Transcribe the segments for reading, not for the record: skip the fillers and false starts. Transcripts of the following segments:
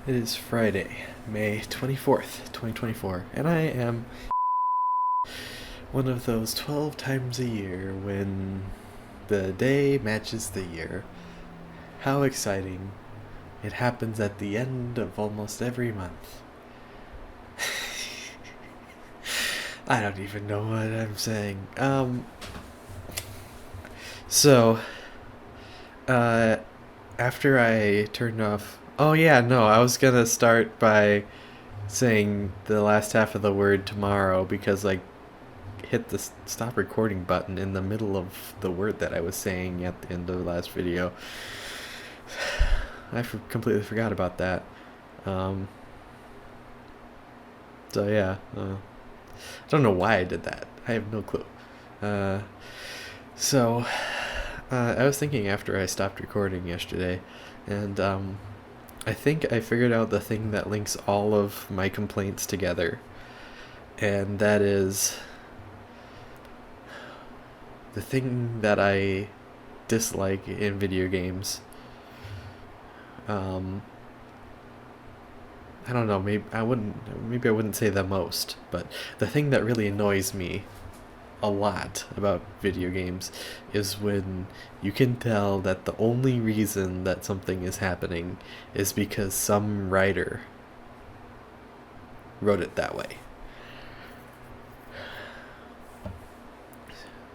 It is Friday, May 24th, 2024, and I am one of those 12 times a year when the day matches the year. How exciting. It happens at the end of almost every month. I don't even know what I'm saying. So, uh, after I turned off. Oh, yeah, no, I was gonna start by saying the last half of the word tomorrow because I hit the stop recording button in the middle of the word that I was saying at the end of the last video. Completely forgot about that. Um, so yeah, I don't know why I did that. I have no clue. Uh, so I was thinking after I stopped recording yesterday, and I think I figured out the thing that links all of my complaints together, and that is the thing that I dislike in video games. Um, I don't know. Maybe I wouldn't say the most, but the thing that really annoys me a lot about video games is when you can tell that the only reason that something is happening is because some writer wrote it that way.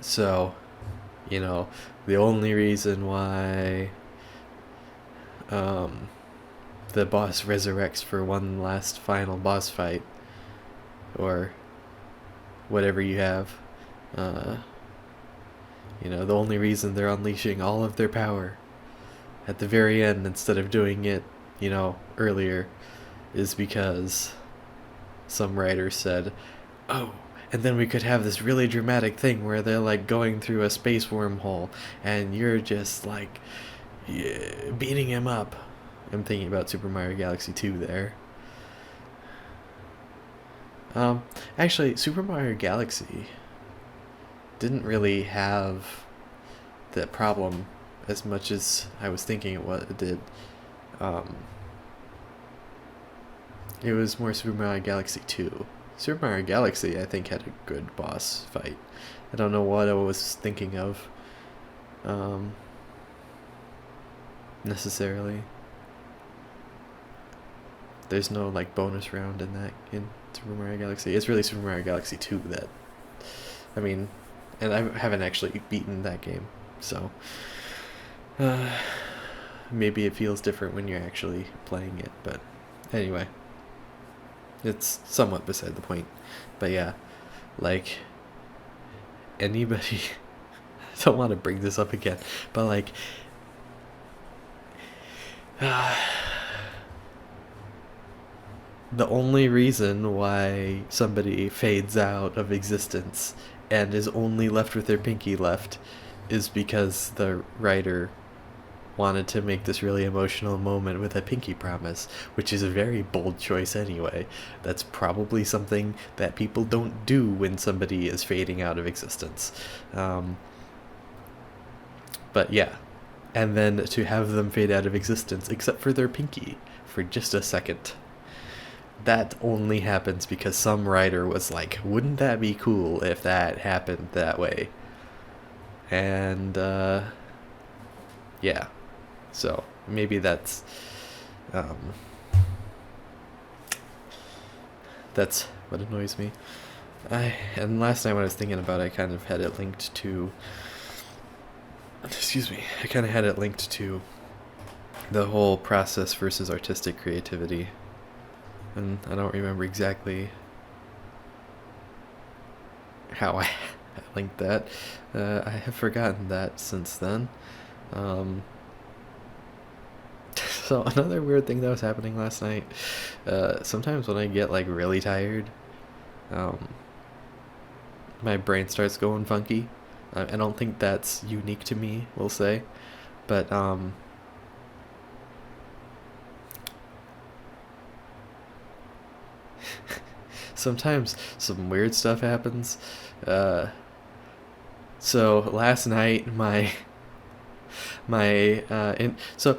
So, you know, the only reason why um, the boss resurrects for one last final boss fight, or whatever you have, uh, the only reason they're unleashing all of their power at the very end instead of doing it, earlier, is because some writer said, oh, and then we could have this really dramatic thing where they're like going through a space wormhole and you're just like, yeah, beating him up. I'm thinking about Super Mario Galaxy 2 there. Actually, Super Mario Galaxy didn't really have that problem as much as I was thinking it did. Um, it was more Super Mario Galaxy 2. Super Mario Galaxy, I think, had a good boss fight. I don't know what I was thinking of, um, necessarily. There's no like bonus round in Super Mario Galaxy. It's really Super Mario Galaxy 2 that, I mean, and I haven't actually beaten that game, so uh, maybe it feels different when you're actually playing it. But anyway, it's somewhat beside the point. But yeah, like anybody, I don't want to bring this up again, but like. The only reason why somebody fades out of existence and is only left with their pinky left is because the writer wanted to make this really emotional moment with a pinky promise, which is a very bold choice anyway. That's probably something that people don't do when somebody is fading out of existence. But yeah. And then to have them fade out of existence, except for their pinky, for just a second. That only happens because some writer was like, wouldn't that be cool if that happened that way? And, yeah. So, maybe um, that's what annoys me. And last night when I was thinking about it, I kind of had it linked to, I kind of had it linked to the whole process versus artistic creativity. And I don't remember exactly how I linked that. I have forgotten that since then. So another weird thing that was happening last night. Sometimes when I get like really tired, um, my brain starts going funky. I don't think that's unique to me, we'll say, but sometimes some weird stuff happens. Uh, so last night, my so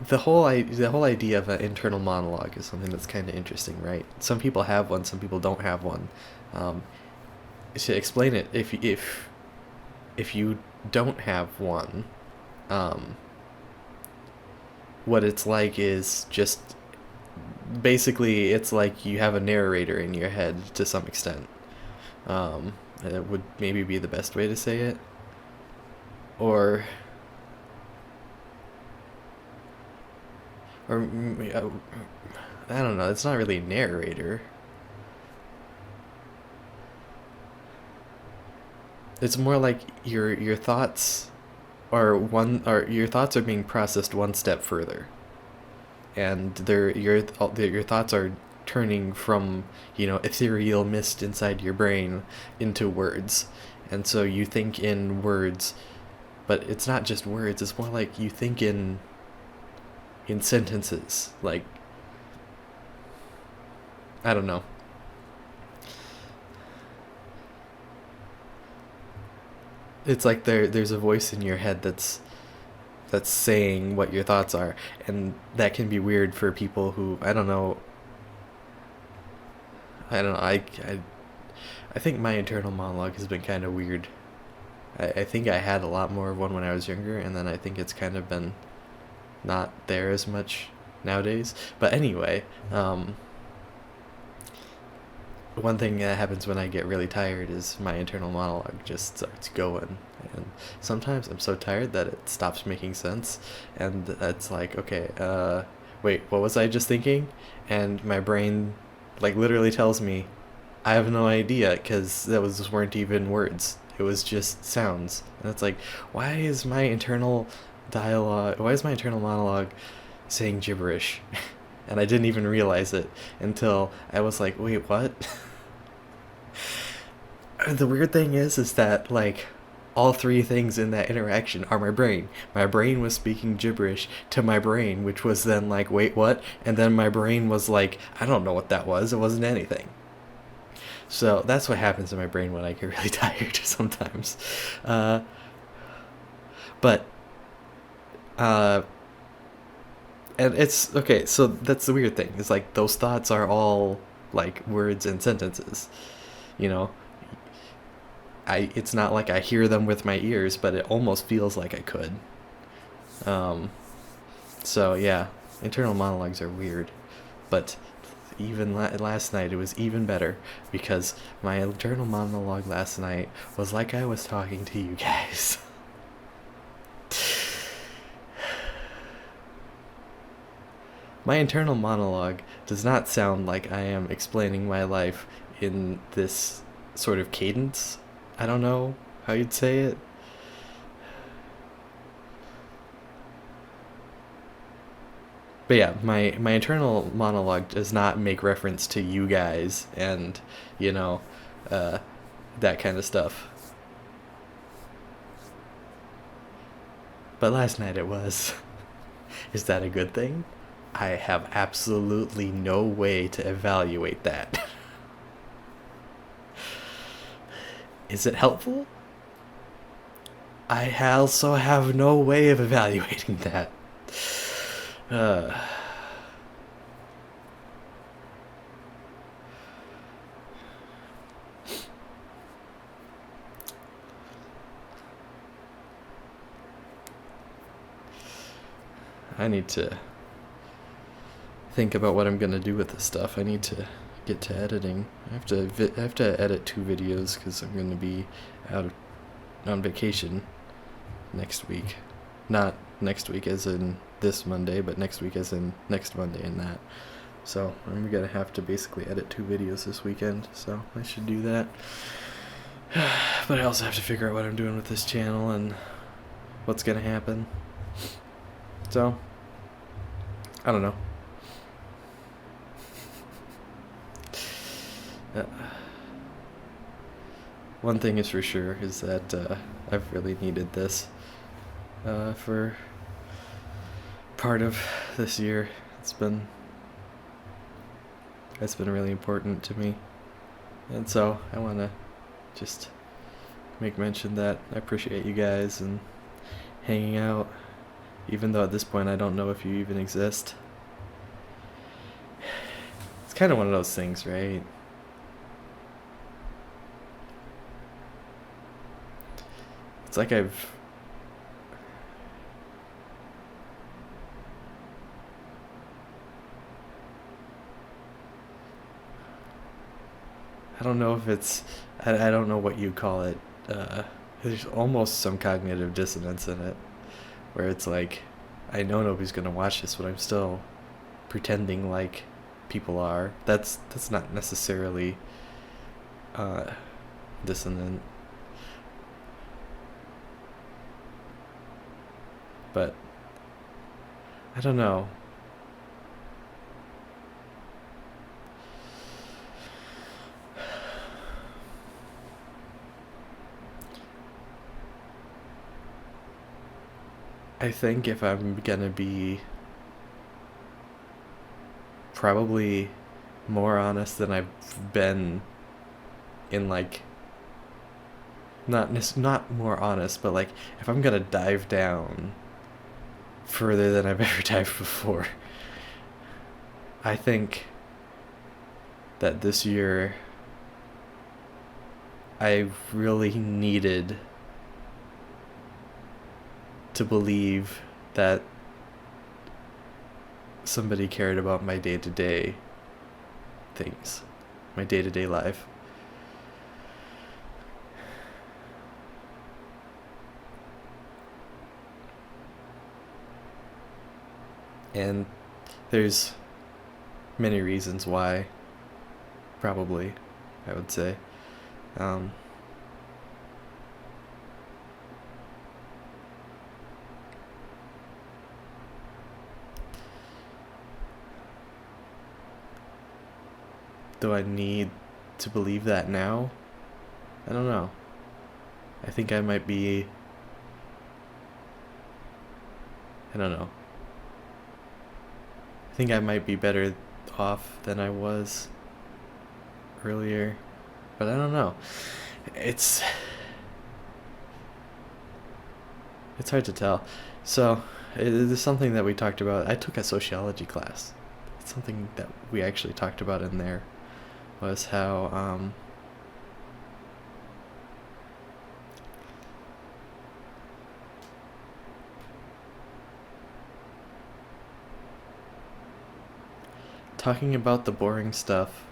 the whole idea of an internal monologue is something that's kind of interesting, right? Some people have one, some people don't have one. Um, to explain it, if you don't have one, um, what it's like is just basically it's like you have a narrator in your head to some extent. That would maybe be the best way to say it, or I don't know. It's not really a narrator. It's more like your thoughts or your thoughts are being processed one step further, and your thoughts are turning from ethereal mist inside your brain into words, and so you think in words, but it's not just words. It's more like you think in sentences. Like, I don't know. It's like there's a voice in your head that's saying what your thoughts are, and that can be weird for people who I don't know. I think my internal monologue has been kind of weird. I think I had a lot more of one when I was younger, and then I think it's kind of been not there as much nowadays. But anyway, one thing that happens when I get really tired is my internal monologue just starts going. And sometimes I'm so tired that it stops making sense. And it's like, okay, wait, what was I just thinking? And my brain, like, literally tells me, I have no idea, because weren't even words. It was just sounds. And it's like, why is my internal monologue saying gibberish? And I didn't even realize it until I was like, wait, what? The weird thing is that, like, all three things in that interaction are my brain. My brain was speaking gibberish to my brain, which was then like, wait, what? And then my brain was like, I don't know what that was. It wasn't anything. So that's what happens in my brain when I get really tired sometimes. But uh, and it's okay. So that's the weird thing. It's like those thoughts are all like words and sentences. You know, it's not like I hear them with my ears, but it almost feels like I could. Um, so yeah, internal monologues are weird, but even last night it was even better, because my internal monologue last night was like I was talking to you guys. My internal monologue does not sound like I am explaining my life in this sort of cadence. I don't know how you'd say it. But yeah, my internal monologue does not make reference to you guys and, you know, uh, that kind of stuff. But last night it was. Is that a good thing? I have absolutely no way to evaluate that. Is it helpful? I also have no way of evaluating that. Uh, I need to think about what I'm gonna do with this stuff. I need to get to editing. I have to edit 2 videos because I'm gonna be out on vacation next week. Not next week as in this Monday, but next week as in next Monday and that. So I'm gonna have to basically edit 2 videos this weekend. So I should do that. But I also have to figure out what I'm doing with this channel and what's gonna happen. So I don't know. Uh, One thing is for sure is that I've really needed this for part of this year. It's been really important to me, and so I want to just make mention that I appreciate you guys and hanging out even though at this point I don't know if you even exist. It's kind of one of those things, right? It's like I don't know if it's, I don't know what you call it. There's almost some cognitive dissonance in it, where it's like, I know nobody's gonna watch this, but I'm still pretending like people are. That's not necessarily uh, dissonant, but I don't know. I think if I'm gonna be probably more honest than I've been in like, not more honest, but like if I'm gonna dive down further than I've ever dived before, I think that this year I really needed to believe that somebody cared about my day to day things, my day to day life. And there's many reasons why, probably, I would say. Um, do I need to believe that now? I don't know. I think I might be. I don't know. I think I might be better off than I was earlier, but I don't know. It's it's hard to tell. So it is something that we talked about. I took a sociology class. It's something that we actually talked about in there, was how talking about the boring stuff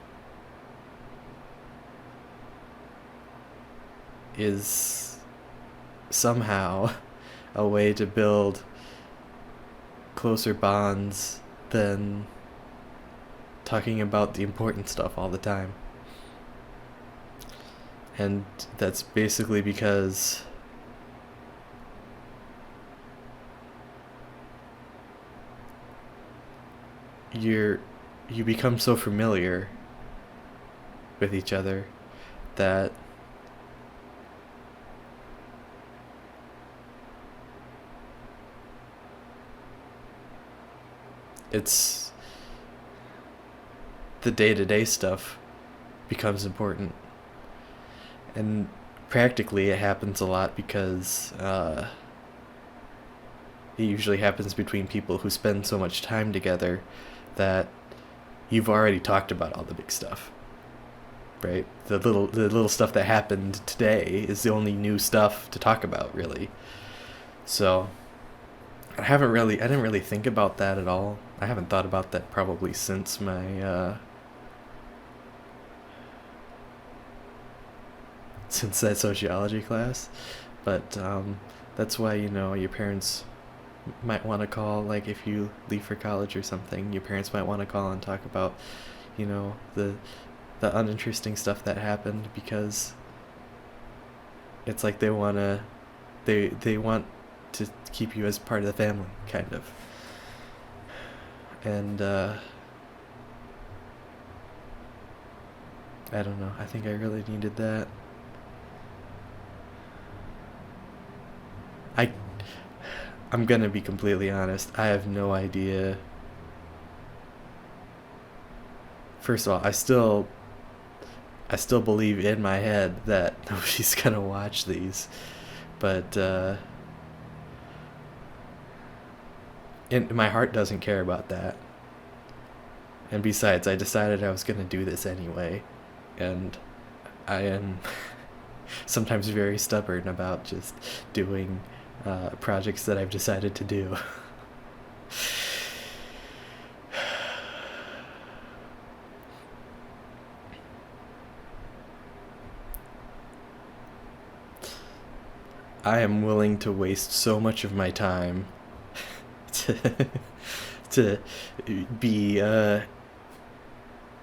is somehow a way to build closer bonds than talking about the important stuff all the time. And that's basically because you're you become so familiar with each other that it's the day-to-day stuff becomes important. And practically it happens a lot because it usually happens between people who spend so much time together that you've already talked about all the big stuff, right? The little stuff that happened today is the only new stuff to talk about, really. So I didn't really think about that at all. I haven't thought about that probably since my since that sociology class. But that's why, your parents might want to call, like if you leave for college or something, your parents might want to call and talk about, the uninteresting stuff that happened, because it's like they want to keep you as part of the family, kind of. And I don't know. I think I really needed that. I I'm gonna be completely honest. I have no idea. First of all, I still believe in my head that nobody's gonna watch these, but my heart doesn't care about that. And besides, I decided I was going to do this anyway. And I am sometimes very stubborn about just doing projects that I've decided to do. I am willing to waste so much of my time to to be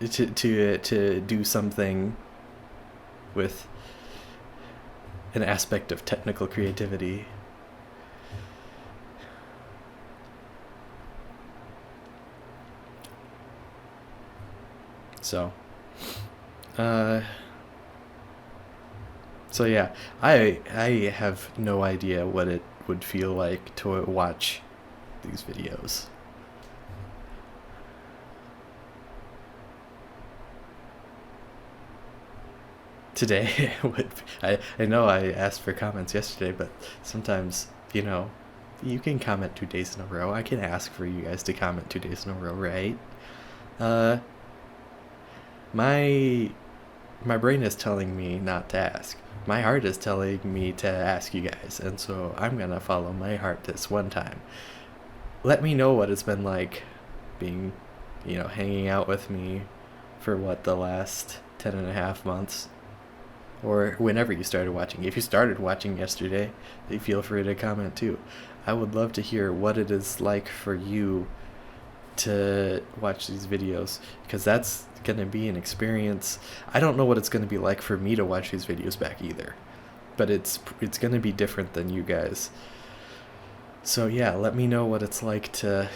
to do something with an aspect of technical creativity. So so yeah, I have no idea what it would feel like to watch these videos. Today, I know I asked for comments yesterday, but sometimes, you can comment 2 days in a row. I can ask for you guys to comment 2 days in a row, right? Uh, my my brain is telling me not to ask. My heart is telling me to ask you guys, and so I'm gonna follow my heart this one time. Let me know what it's been like being, hanging out with me for the last 10.5 months, or whenever you started watching. If you started watching yesterday, feel free to comment too. I would love to hear what it is like for you to watch these videos, because that's going to be an experience. I don't know what it's going to be like for me to watch these videos back either, but it's going to be different than you guys. So yeah, let me know what it's like to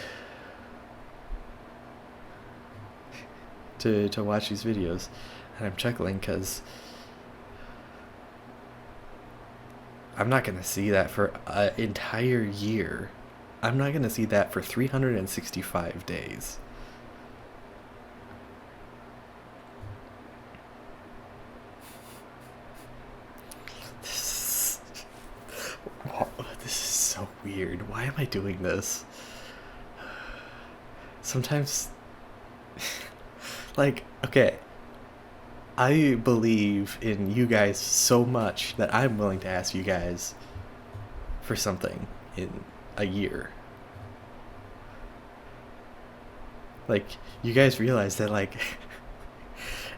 watch these videos. And I'm chuckling because I'm not going to see that for an entire year. I'm not going to see that for 365 days. This is so weird. Why am I doing this? Sometimes, okay, I believe in you guys so much that I'm willing to ask you guys for something in a year. You guys realize that,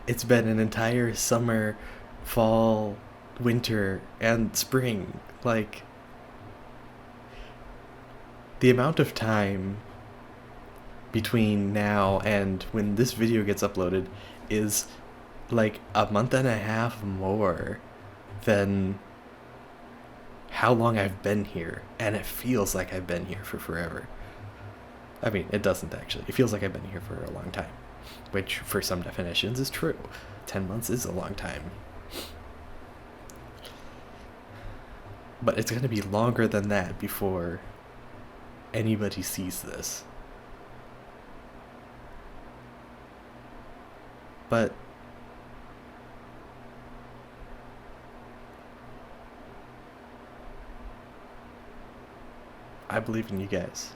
it's been an entire summer, fall, winter, and spring. The amount of time between now and when this video gets uploaded is a month and a half more than how long I've been here, and it feels like I've been here for forever. I mean, it doesn't actually. It feels like I've been here for a long time, which for some definitions is true. 10 months is a long time. But it's going to be longer than that before anybody sees this. But I believe in you guys.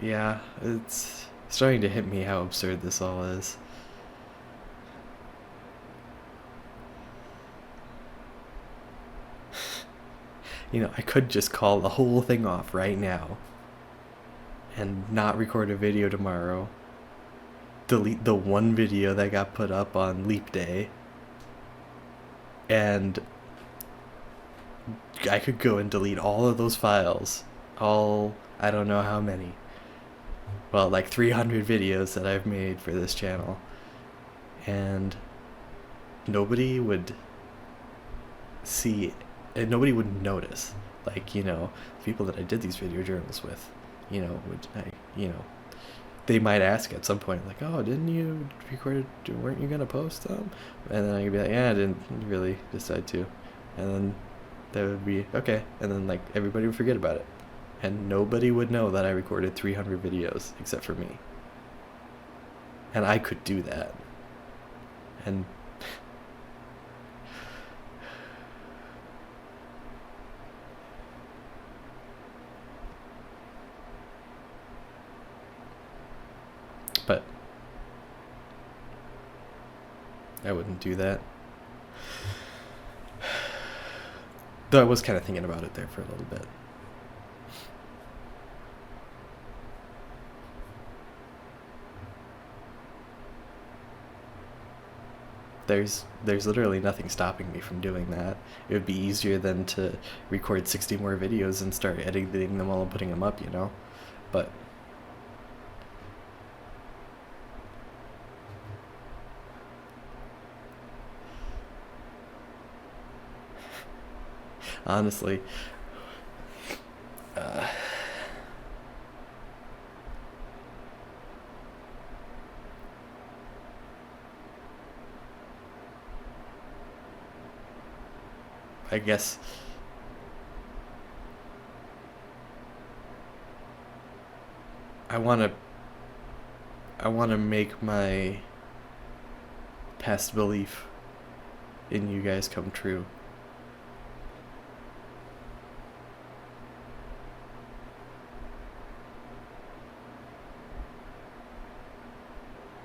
Yeah, it's starting to hit me how absurd this all is. I could just call the whole thing off right now and not record a video tomorrow. Delete the one video that got put up on Leap Day. And I could go and delete all of those files. I don't know how many. Well, 300 videos that I've made for this channel. And nobody would see, and nobody would notice. People that I did these video journals with, they might ask at some point, oh, didn't you record it? Weren't you going to post them? And then I could be like, yeah, I didn't really decide to. And then that would be, okay. And then, everybody would forget about it. And nobody would know that I recorded 300 videos except for me. And I could do that. And but I wouldn't do that. Though I was kind of thinking about it there for a little bit. There's literally nothing stopping me from doing that. It would be easier than to record 60 more videos and start editing them all and putting them up, you know? But honestly, uh, I guess I want to make my past belief in you guys come true.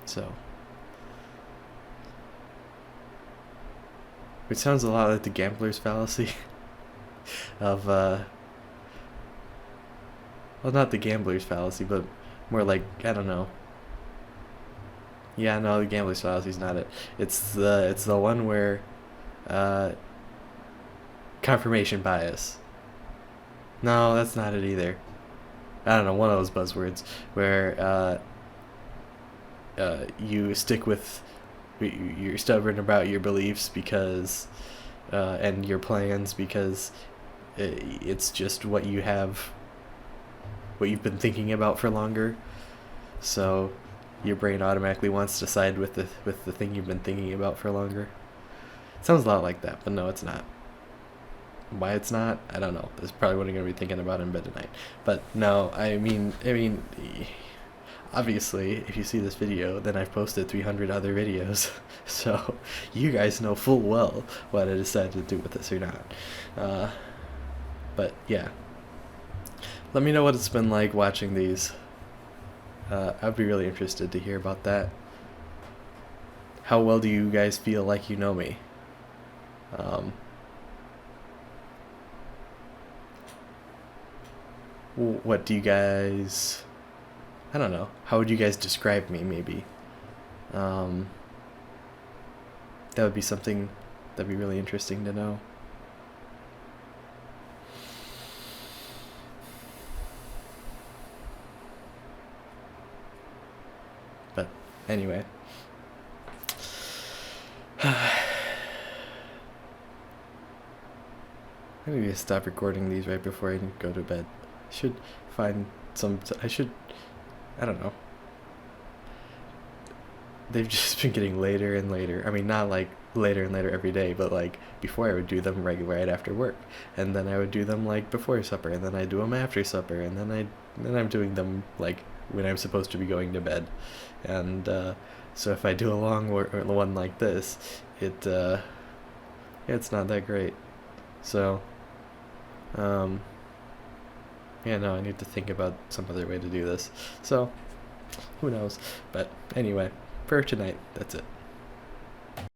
So, it sounds a lot like the gambler's fallacy of well, not the gambler's fallacy, but more like, I don't know. Yeah, no, the gambler's fallacy is not it. It's the one where uh confirmation bias. No, that's not it either. I don't know, one of those buzzwords where you stick with, you're stubborn about your beliefs because and your plans because it's just what you have, what you've been thinking about for longer. So your brain automatically wants to side with the thing you've been thinking about for longer. It sounds a lot like that, but no, it's not. Why it's not, I don't know. That's probably what I'm gonna be thinking about in bed tonight. But no, I mean, obviously, if you see this video, then I've posted 300 other videos, so you guys know full well what I decided to do with this or not. But yeah, let me know what it's been like watching these. I'd be really interested to hear about that. How well do you guys feel like you know me? What do you guys, I don't know, how would you guys describe me, maybe? Um, that would be something that'd be really interesting to know. But anyway. I need to stop recording these right before I go to bed. I should find some. I don't know. They've just been getting later and later. I mean, not like later and later every day, but like before I would do them right after work, and then I would do them like before supper, and then I do them after supper, and then I'm doing them like when I'm supposed to be going to bed, and so if I do a long one like this, yeah, it's not that great. So, um, yeah, no, I need to think about some other way to do this. So, who knows? But anyway, for tonight, that's it.